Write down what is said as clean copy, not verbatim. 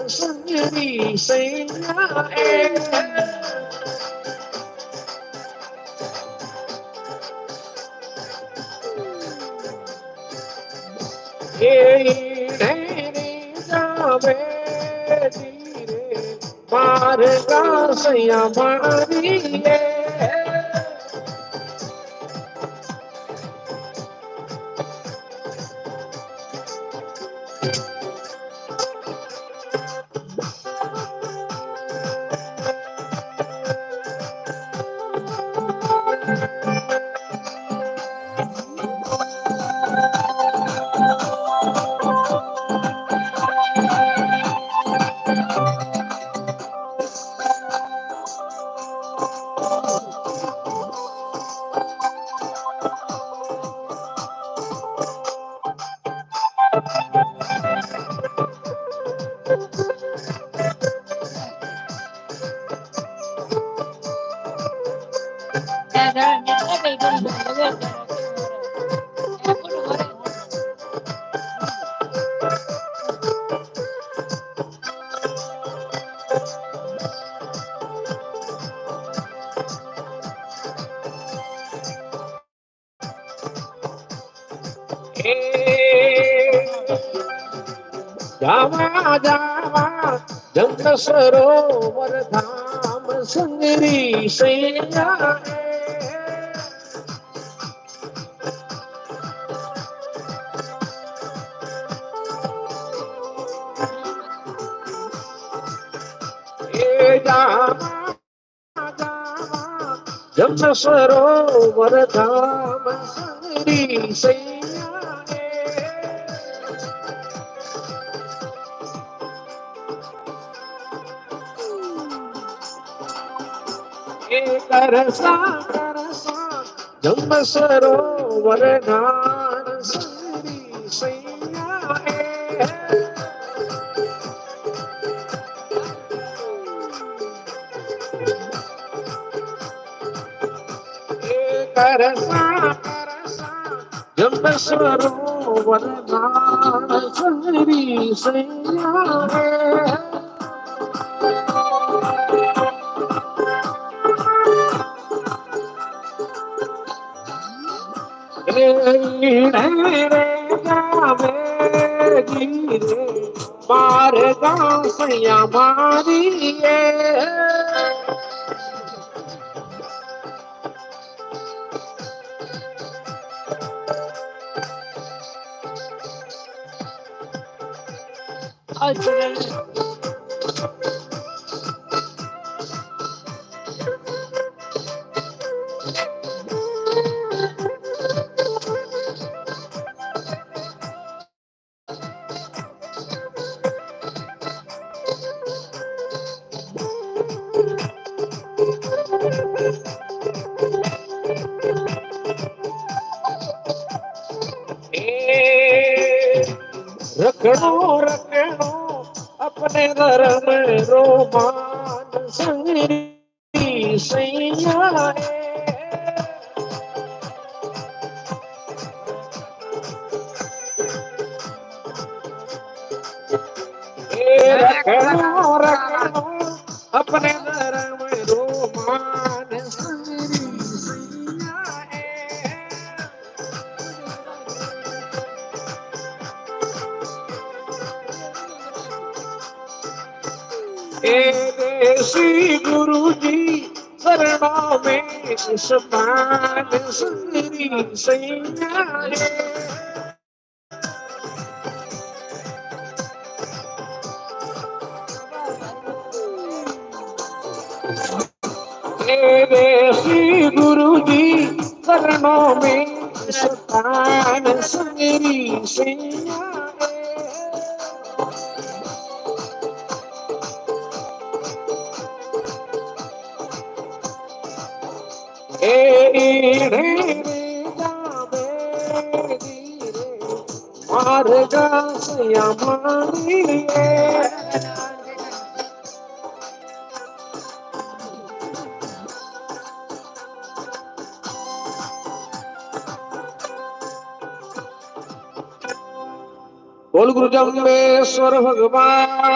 संगरी सैया जावे धीरे मार का सैया मारी जावा जावा जंग सरोवर धाम संगरी सैया जावा जावा जंग सरोवर धाम संगरी सैया करसा करसा जंग सरोवर धाम संगरी सैया करसा करसा जब सरोवर नाम संगरी सैया जावे गिरे मार गाँव सैया मारी रखड़ो रखड़ो अपने धर्म रोमान संगरी सैया रखड़ो रखड़ो अपने धर्म रोमान संगरी श्री गुरु जी शरणों में समान सुंदरी सैया श्री गुरु जी शरणों में समान सुंदरी सैया मारगा सैया मारी बोल गुरु जम्बेश्वर भगवान।